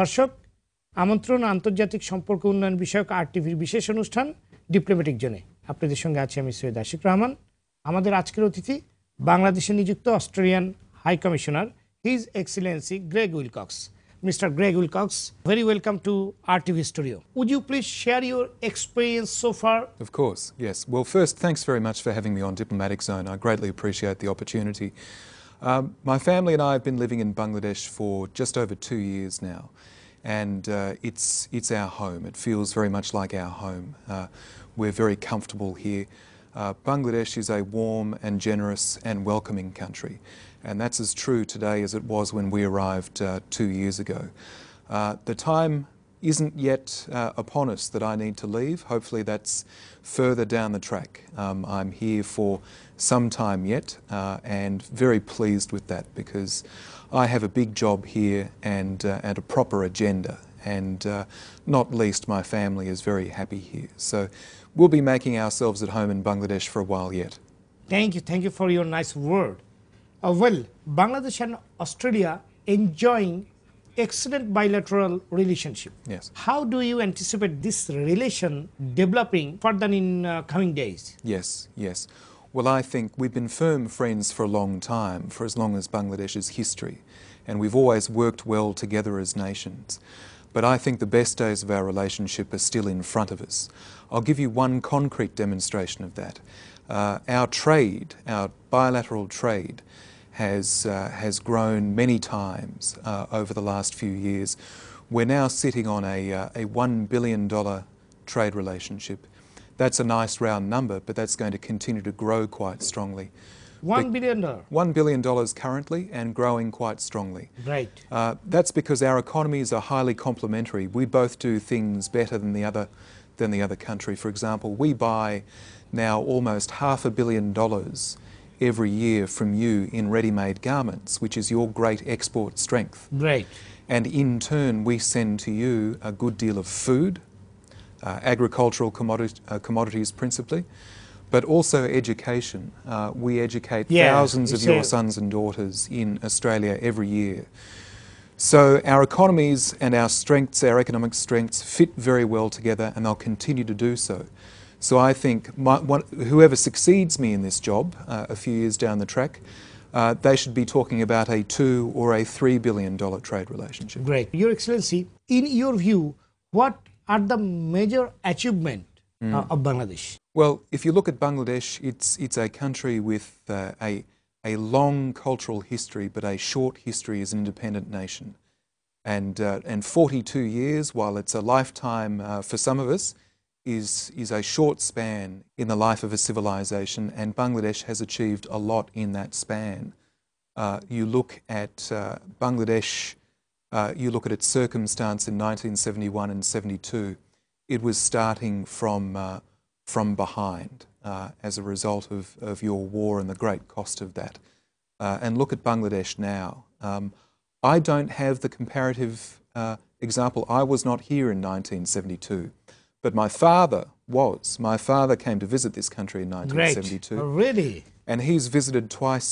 দর্শক আমন্ত্রণ আন্তর্জাতিক সম্পর্ক উন্নয়ন বিষয়ক আরটিভির বিশেষ অনুষ্ঠান ডিপ্লোম্যাটিক জোনে আপনাদের সঙ্গে আছি আমি সৈয়দ আশিক রহমান। আমাদের আজকের অতিথি বাংলাদেশে নিযুক্ত Australian high commissioner his excellency Greg Wilcox. Mr. Greg Wilcox, very welcome to RTV Studio. Would you please share your experience so far? Of course, yes. Well, first, thanks very much for having me on Diplomatic Zone. I greatly appreciate the opportunity. My family and I have been living in Bangladesh for just over 2 years now, and it's our home. It feels very much like our home. We're very comfortable here. Bangladesh is a warm and generous and welcoming country, and that's as true today as it was when we arrived 2 years ago. The time isn't yet upon us that I need to leave. Hopefully that's further down the track. I'm here for some time yet and very pleased with that because I have a big job here and a proper agenda, and not least my family is very happy here. So we'll be making ourselves at home in Bangladesh for a while yet. Thank you for your nice word. Well, Bangladesh and Australia enjoying excellent bilateral relationship. Yes. How do you anticipate this relation developing further in coming days? Yes. Well, I think we've been firm friends for a long time, for as long as Bangladesh's history, and we've always worked well together as nations. But I think the best days of our relationship are still in front of us. I'll give you one concrete demonstration of that. Our trade, our bilateral trade, has grown many times over the last few years. We're now sitting on a $1 billion trade relationship. That's a nice round number, but that's going to continue to grow quite strongly. $1 billion? $1 billion currently and growing quite strongly. Right. That's because our economies are highly complementary. We both do things better than the other country. For example, we buy now almost $500 million every year from you in ready-made garments, which is your great export strength. Right. And in turn, we send to you a good deal of food, agricultural commodities principally, but also education. We educate thousands of your sons and daughters in Australia every year. So our economies and our strengths, our economic strengths, fit very well together, and they'll continue to do so. So I think whoever succeeds me in this job a few years down the track, they should be talking about a $2 or a $3 billion trade relationship. Great. Your Excellency, in your view, what are the major achievements of Bangladesh? Well, if you look at Bangladesh, it's a country with a long cultural history, but a short history as an independent nation. And 42 years, while it's a lifetime for some of us, is a short span in the life of a civilization, and Bangladesh has achieved a lot in that span. You look at Bangladesh, you look at its circumstance in 1971 and 72, it was starting from behind as a result of your war and the great cost of that. And look at Bangladesh now. I don't have the comparative example. I was not here in 1972. But my father was. My father came to visit this country in 1972. Great. Oh, really? And he's visited twice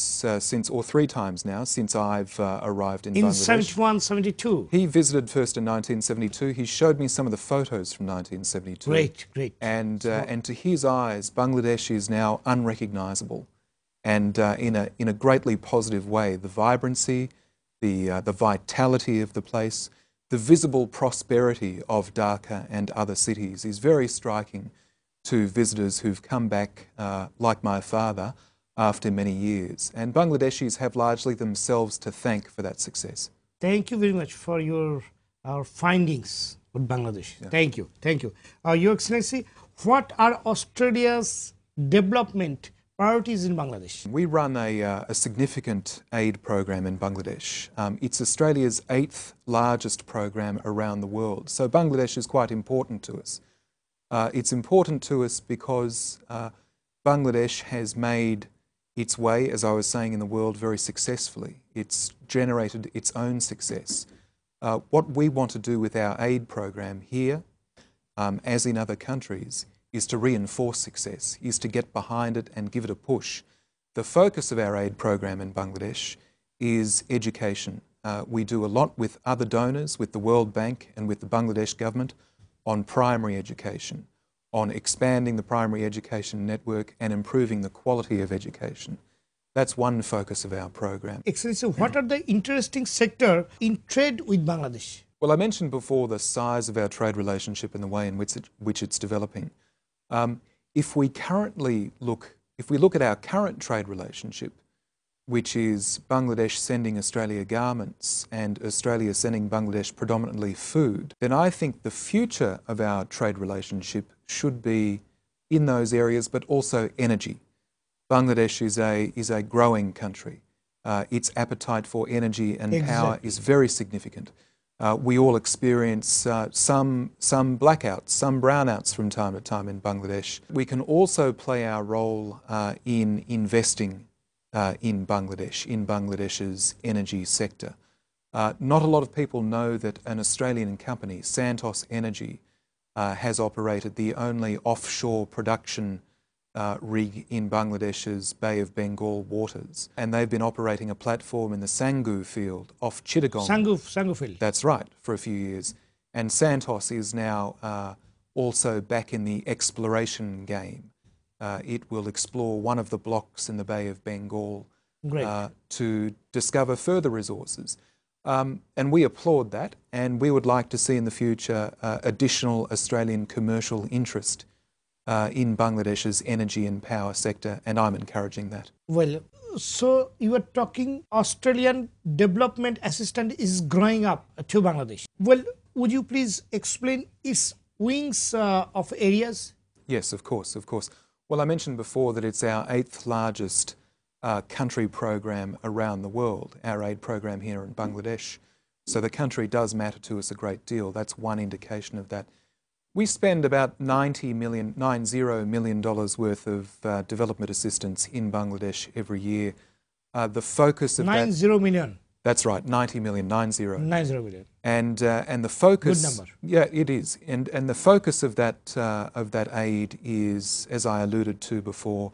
since, or 3 times now, since I've arrived in Bangladesh. In 71, 72? He visited first in 1972. He showed me some of the photos from 1972. Great. And to his eyes, Bangladesh is now unrecognisable. And in a greatly positive way, the vibrancy, the vitality of the place, the visible prosperity of Dhaka and other cities is very striking to visitors who've come back, like my father, after many years. And Bangladeshis have largely themselves to thank for that success. Thank you very much for your findings with Bangladesh. Yeah. Thank you. Your Excellency, what are Australia's development priorities in Bangladesh? We run a significant aid program in Bangladesh. It's Australia's 8th largest program around the world. So Bangladesh is quite important to us. It's important to us because Bangladesh has made its way, as I was saying, in the world very successfully. It's generated its own success. What we want to do with our aid program here, as in other countries, is to reinforce success, is to get behind it and give it a push. The focus of our aid program in Bangladesh is education. We do a lot with other donors, with the World Bank and with the Bangladesh government on primary education, on expanding the primary education network and improving the quality of education. That's one focus of our program. Excellency, what are the interesting sector in trade with Bangladesh? Well, I mentioned before the size of our trade relationship and the way in which it's developing. If we look at our current trade relationship, which is Bangladesh sending Australia garments and Australia sending Bangladesh predominantly food, then I think the future of our trade relationship should be in those areas, but also energy. Bangladesh is a growing country. Its appetite for energy and power is very significant. We all experience some blackouts, some brownouts from time to time in Bangladesh. We can also play our role in investing in Bangladesh's energy sector. Not a lot of people know that an Australian company, Santos Energy, has operated the only offshore production rig in Bangladesh's Bay of Bengal waters. And they've been operating a platform in the Sanggu field off Chittagong. Sanggu field. That's right, for a few years. And Santos is now also back in the exploration game. It will explore one of the blocks in the Bay of Bengal to discover further resources. And we applaud that, and we would like to see in the future additional Australian commercial interest in Bangladesh's energy and power sector, and I'm encouraging that. Well, so you are talking Australian development assistance is growing up to Bangladesh. Well, would you please explain its wings of areas? Yes, of course. Well, I mentioned before that it's our 8th largest country program around the world, our aid program here in Bangladesh. So the country does matter to us a great deal. That's one indication of that. We spend about $90 million worth of development assistance in Bangladesh every year. The focus of 90 million. That's right, 90 million, 90. 90 million. And the focus. Good number. Yeah, it is. And the focus of that aid is, as I alluded to before,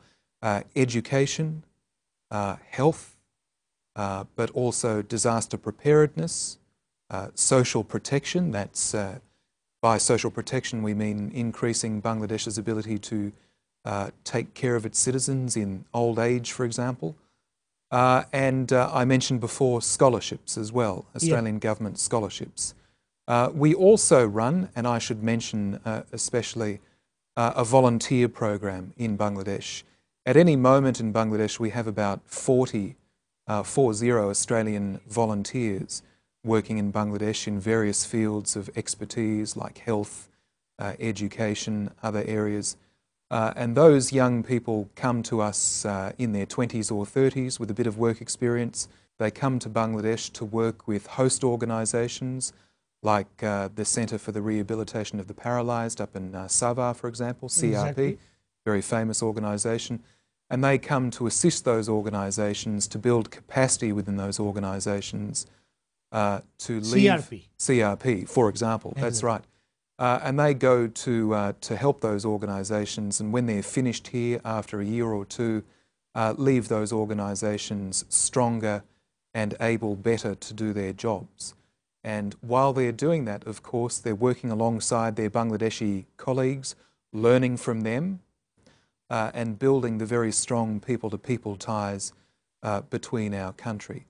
education, health, but also disaster preparedness, social protection. That's by social protection we mean increasing Bangladesh's ability to take care of its citizens in old age, for example. And I mentioned before scholarships as well, Australian government scholarships. We also run, and I should mention especially, a volunteer program in Bangladesh. At any moment in Bangladesh we have about 40 Australian volunteers working in Bangladesh in various fields of expertise like health, education, other areas. And those young people come to us in their 20s or 30s with a bit of work experience. They come to Bangladesh to work with host organisations like the Centre for the Rehabilitation of the Paralysed up in Sabah, for example, CRP, very famous organisation. And they come to assist those organisations to build capacity within those organisations to leave CRP, for example. That's right. And they go to help those organisations, and when they're finished here after a year or two, leave those organisations stronger and able better to do their jobs. And while they're doing that, of course, they're working alongside their Bangladeshi colleagues, learning from them, and building the very strong people-to-people ties between our country.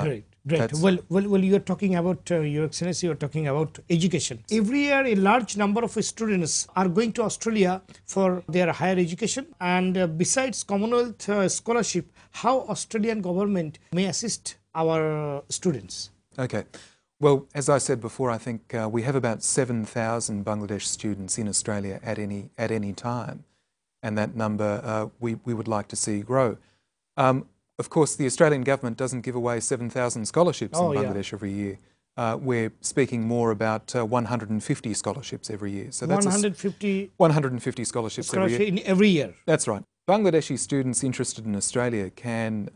Great. Well, you are talking about, Your Excellency, you are talking about education. Every year, a large number of students are going to Australia for their higher education. And besides Commonwealth scholarship, how Australian government may assist our students? Okay. Well, as I said before, I think we have about 7,000 Bangladesh students in Australia at any time. And that number we would like to see grow. Of course, the Australian government doesn't give away 7,000 scholarships in Bangladesh every year. We're speaking more about 150 scholarships every year. So that's 150 scholarships every year. That's right. Bangladeshi students interested in Australia can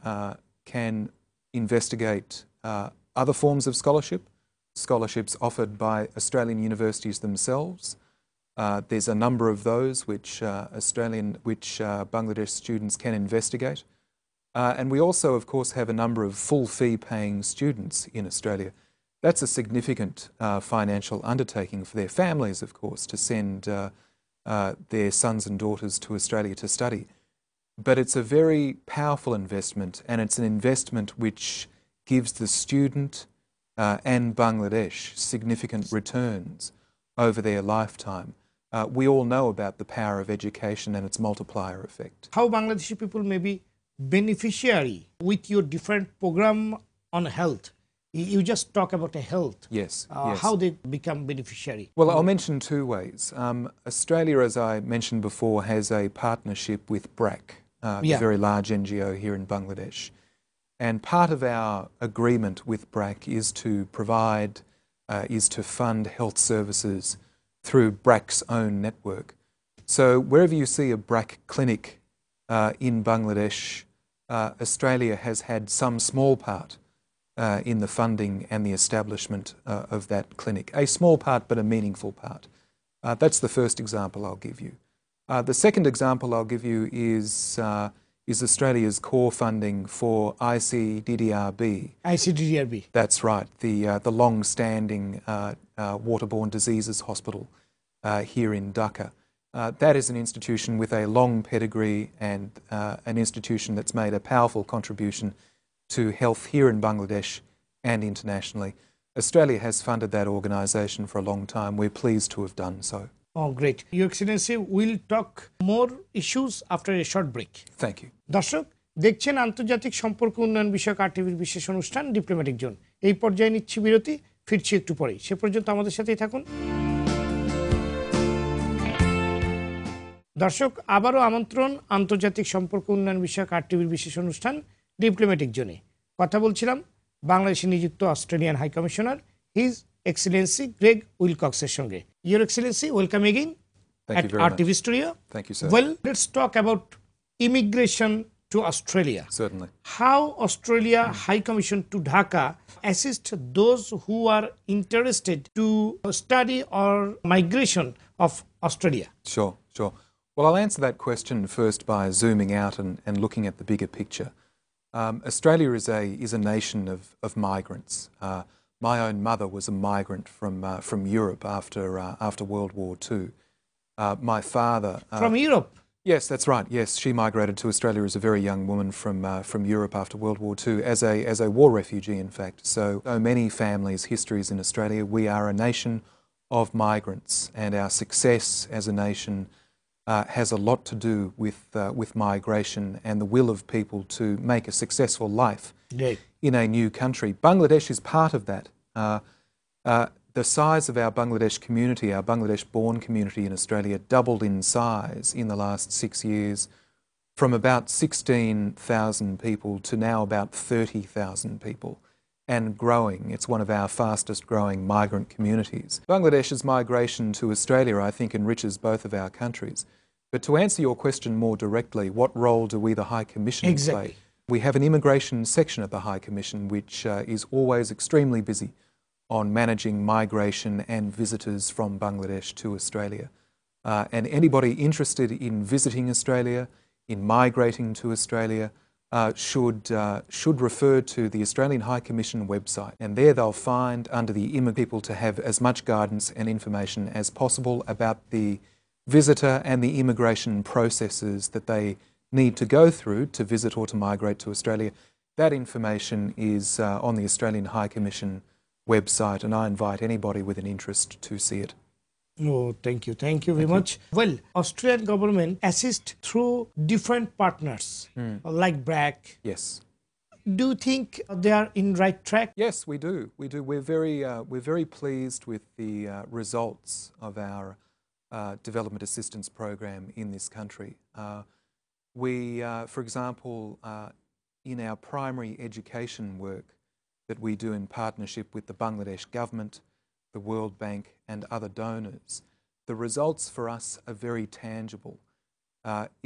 investigate other forms of scholarships offered by Australian universities themselves. There's a number of those which Bangladesh students can investigate. And we also, of course, have a number of full fee paying students in Australia. That's a significant financial undertaking for their families, of course, to send their sons and daughters to Australia to study. But it's a very powerful investment, and it's an investment which gives the student and Bangladesh significant returns over their lifetime. We all know about the power of education and its multiplier effect. How Bangladeshi people may be beneficiary with your different program on health. You just talk about health. Yes, yes. How they become beneficiary. Well, I'll mention two ways. Australia, as I mentioned before, has a partnership with BRAC, a very large NGO here in Bangladesh. And part of our agreement with BRAC is to provide, is to fund health services through BRAC's own network. So wherever you see a BRAC clinic in Bangladesh, Australia has had some small part in the funding and the establishment of that clinic. A small part, but a meaningful part. That's the first example I'll give you. The second example I'll give you is Australia's core funding for ICDDRB. ICDDRB. That's right, the long-standing waterborne diseases hospital here in Dhaka. That is an institution with a long pedigree and an institution that's made a powerful contribution to health here in Bangladesh and internationally. Australia has funded that organisation for a long time. We're pleased to have done so. Oh, great. Your Excellency, we'll talk more issues after a short break. Thank you. দর্শক দেখছেন আন্তর্জাতিক সম্পর্ক উন্নয়ন বিষয়ক আরটিভির বিশেষ অনুষ্ঠান diplomatic zone. এই পর্যায়ে নিচ্ছি বিরতি, ফিরছি একটু পরেই। সে পর্যন্ত আমাদের সাথেই থাকুন। দর্শক আবারও আমন্ত্রণ আন্তর্জাতিক সম্পর্ক উন্নয়ন বিষয়ক আরটিভির বিশেষ অনুষ্ঠান ডিপ্লোম্যাটিক জোনে। কথা বলছিলাম বাংলাদেশে নিযুক্ত Australian high commissioner his excellency Greg উইলকক্সের সঙ্গে। Your Excellency, welcome again at RTV Studio. Thank you, sir. Well, let's talk about immigration to Australia. Certainly. How Australia High Commission to Dhaka assist those who are interested to study or migration of Australia? Sure, sure. Well, I'll answer that question first by zooming out and looking at the bigger picture. Australia is a nation of migrants. My own mother was a migrant from Europe after World War II. My father... from Europe? Yes, that's right. Yes, she migrated to Australia as a very young woman from Europe after World War II, as a war refugee, in fact. So many families' histories in Australia. We are a nation of migrants, and our success as a nation has a lot to do with migration and the will of people to make a successful life in a new country. Bangladesh is part of that. The size of our Bangladesh community, our Bangladesh-born community in Australia, doubled in size in the last 6 years, from about 16,000 people to now about 30,000 people, and growing. It's one of our fastest growing migrant communities. Bangladesh's migration to Australia, I think, enriches both of our countries. But to answer your question more directly, what role do we, the High Commission, play? We have an immigration section at the High Commission which is always extremely busy on managing migration and visitors from Bangladesh to Australia. And anybody interested in visiting Australia, in migrating to Australia, should refer to the Australian High Commission website. And there they'll find, under the people, to have as much guidance and information as possible about the visitor and the immigration processes that they need to go through to visit or to migrate to Australia. That information is on the Australian High Commission website, and I invite anybody with an interest to see it. Oh, thank you very much. Well, Australian government assists through different partners like BRAC. Yes. Do you think they are in right track? Yes, we do. We're very pleased with the results of our development assistance program in this country. For example, in our primary education work that we do in partnership with the Bangladesh government, the World Bank and other donors, the results for us are very tangible.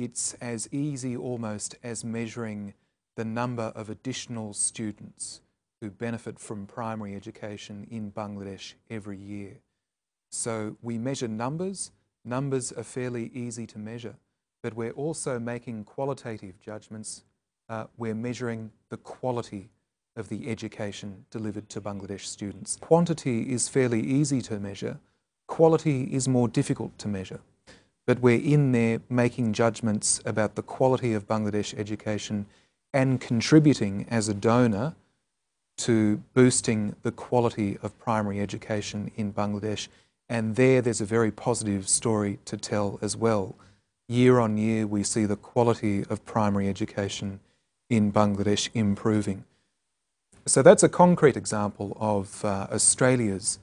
It's as easy almost as measuring the number of additional students who benefit from primary education in Bangladesh every year. So we measure numbers. Numbers are fairly easy to measure, but we're also making qualitative judgments we're measuring the quality of the education delivered to Bangladesh students. Quantity is fairly easy to measure. Quality is more difficult to measure. But we're in there making judgments about the quality of Bangladesh education and contributing as a donor to boosting the quality of primary education in Bangladesh. And there's a very positive story to tell as well. Year on year, we see the quality of primary education in Bangladesh improving. So that's a concrete example of Australia's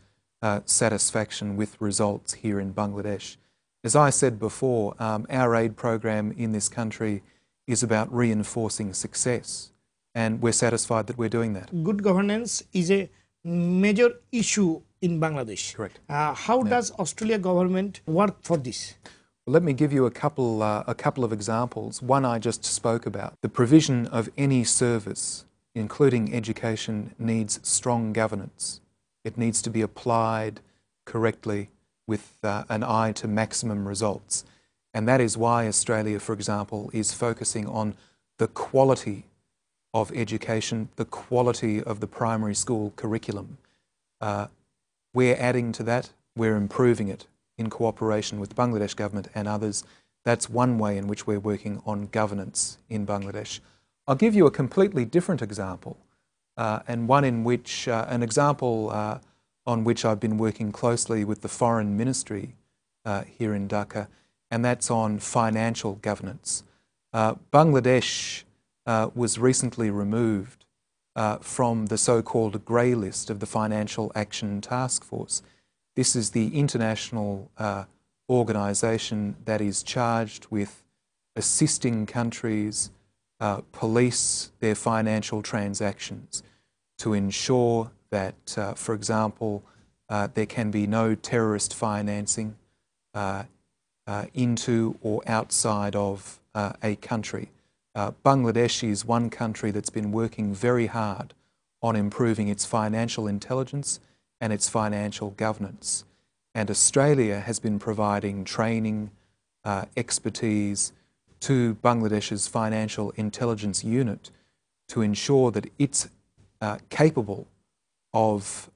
satisfaction with results here in Bangladesh. As I said before, our aid program in this country is about reinforcing success, and we're satisfied that we're doing that. Good governance is a major issue in Bangladesh. Correct. How does Australia government work for this? Well, let me give you a couple of examples. One I just spoke about. The provision of any service, including education, needs strong governance. It needs to be applied correctly with an eye to maximum results. And that is why Australia, for example, is focusing on the quality of education, the quality of the primary school curriculum. We're adding to that, we're improving it in cooperation with Bangladesh government and others. That's one way in which we're working on governance in Bangladesh. I'll give you a completely different example, and one in which, an example on which I've been working closely with the Foreign Ministry here in Dhaka, and that's on financial governance. Bangladesh was recently removed from the so-called grey list of the Financial Action Task Force. This is the international organisation that is charged with assisting countries police their financial transactions to ensure that, for example, there can be no terrorist financing into or outside of a country. Bangladesh is one country that's been working very hard on improving its financial intelligence and its financial governance. And Australia has been providing training, expertise to Bangladesh's financial intelligence unit to ensure that it's capable of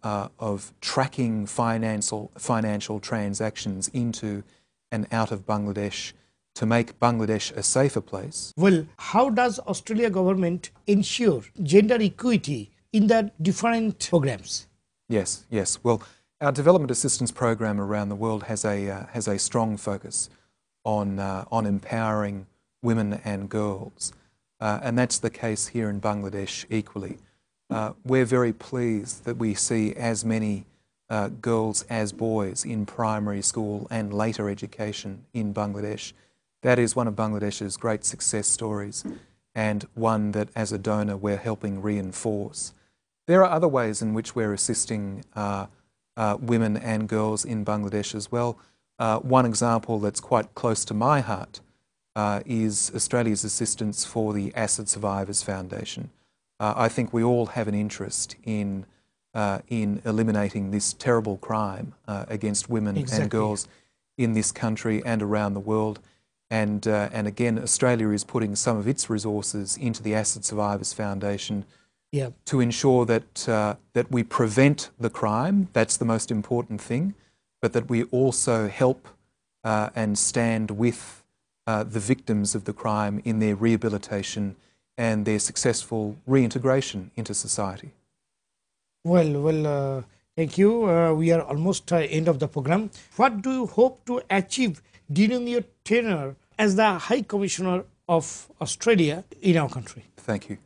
tracking financial transactions into and out of Bangladesh to make Bangladesh a safer place. Well, how does Australia government ensure gender equity in the different programs? Yes. Well, our development assistance program around the world has a strong focus on empowering women and girls, and that's the case here in Bangladesh equally. We're very pleased that we see as many girls as boys in primary school and later education in Bangladesh. That is one of Bangladesh's great success stories, and one that as a donor we're helping reinforce. There are other ways in which we're assisting women and girls in Bangladesh as well. One example that's quite close to my heart is Australia's assistance for the Acid Survivors Foundation. I think we all have an interest in eliminating this terrible crime against women and girls in this country and around the world. And again, Australia is putting some of its resources into the Acid Survivors Foundation to ensure that we prevent the crime. That's the most important thing, but that we also help and stand with the victims of the crime in their rehabilitation and their successful reintegration into society. Well, thank you. We are almost end of the program. What do you hope to achieve during your tenure as the High Commissioner of Australia in our country? Thank you.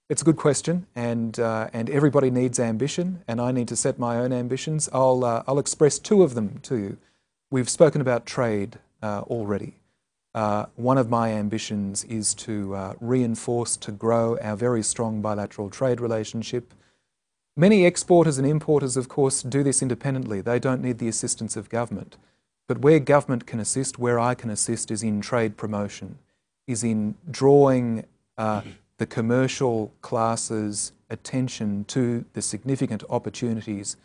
It's a good question, and everybody needs ambition, and I need to set my own ambitions. I'll express two of them to you. We've spoken about trade already. One of my ambitions is to reinforce, to grow our very strong bilateral trade relationship. Many exporters and importers, of course, do this independently. They don't need the assistance of government. But where government can assist, where I can assist, is in trade promotion, is in drawing the commercial class's attention to the significant opportunities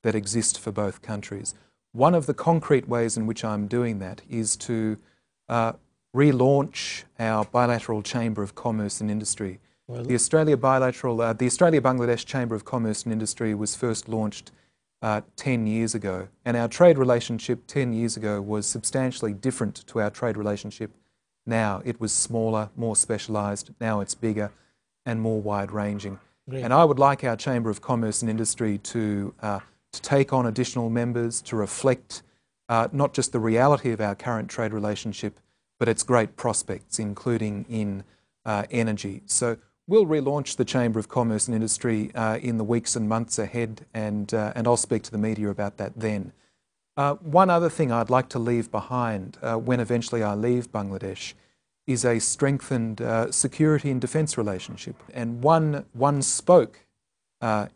that exist for both countries. One of the concrete ways in which I'm doing that is to relaunch our bilateral Chamber of Commerce and Industry. The Australia-Bangladesh Chamber of Commerce and Industry was first launched 10 years ago, and our trade relationship 10 years ago was substantially different to our trade relationship now. It was smaller, more specialised. Now it's bigger and more wide-ranging. And I would like our Chamber of Commerce and Industry to take on additional members, to reflect not just the reality of our current trade relationship, but its great prospects, including in energy. So we'll relaunch the Chamber of Commerce and Industry in the weeks and months ahead, and I'll speak to the media about that then. One other thing I'd like to leave behind when eventually I leave Bangladesh is a strengthened security and defence relationship. And one spoke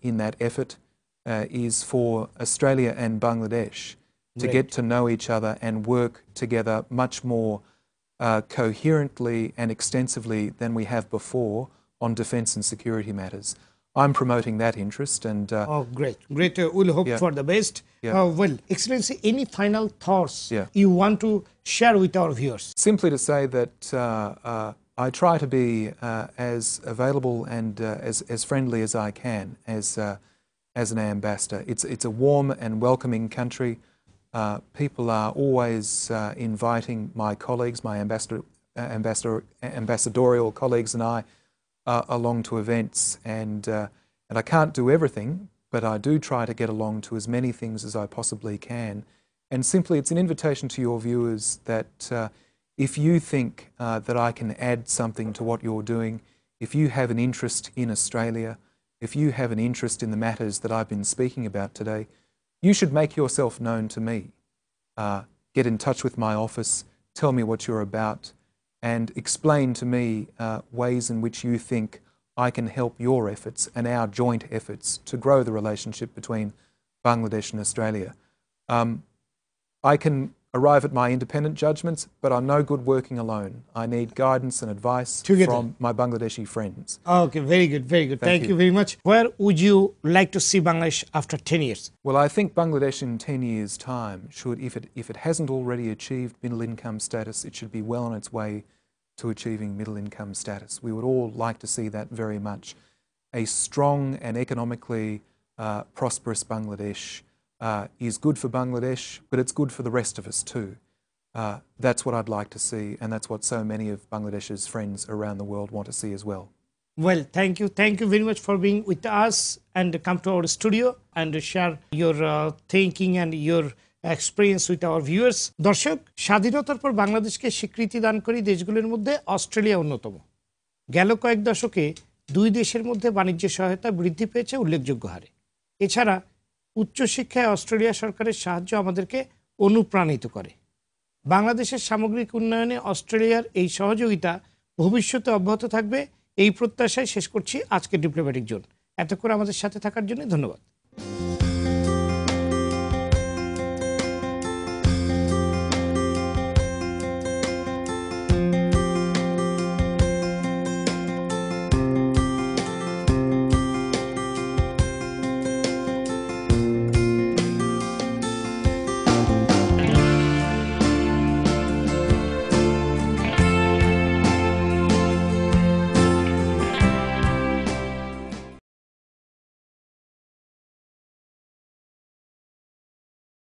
in that effort is for Australia and Bangladesh to get to know each other and work together much more coherently and extensively than we have before on defence and security matters. I'm promoting that interest, and great. We'll hope for the best. Well, Excellency, any final thoughts you want to share with our viewers? Simply to say that I try to be as available and as friendly as I can as an ambassador. It's a warm and welcoming country. People are always inviting my colleagues, my ambassadorial colleagues and I along to events, and I can't do everything, but I do try to get along to as many things as I possibly can. And simply, it's an invitation to your viewers that if you think that I can add something to what you're doing, if you have an interest in Australia, if you have an interest in the matters that I've been speaking about today, you should make yourself known to me. Get in touch with my office, tell me what you're about, and explain to me ways in which you think I can help your efforts and our joint efforts to grow the relationship between Bangladesh and Australia. I can arrive at my independent judgments, but I'm no good working alone. I need guidance and advice from my Bangladeshi friends. Okay, very good. Thank you very much. Where would you like to see Bangladesh after 10 years? Well, I think Bangladesh in 10 years' time should, if it hasn't already achieved middle income status, it should be well on its way to achieving middle income status. We would all like to see that very much. A strong and economically prosperous Bangladesh is good for Bangladesh, but it's good for the rest of us too. That's what I'd like to see, and that's what so many of Bangladesh's friends around the world want to see as well. Well, thank you very much for being with us and come to our studio and share your thinking and your experience with our viewers. দর্শক, স্বাধীনতার পর বাংলাদেশকে স্বীকৃতি দানকারী দেশগুলোর মধ্যে Australia অন্যতম। গেল কয়েক দশকে দুই দেশের মধ্যে বাণিজ্য সহায়তা বৃদ্ধি পেয়েছে উল্লেখযোগ্য হারে। এছাড়া উচ্চশিক্ষায় অস্ট্রেলিয়া সরকারের সাহায্য আমাদেরকে অনুপ্রাণিত করে। বাংলাদেশের সামগ্রিক উন্নয়নে অস্ট্রেলিয়ার এই সহযোগিতা ভবিষ্যতে অব্যাহত থাকবে এই প্রত্যাশায় শেষ করছি আজকের ডিপ্লোম্যাটিক জোন। এতক্ষণ আমাদের সাথে থাকার জন্য ধন্যবাদ।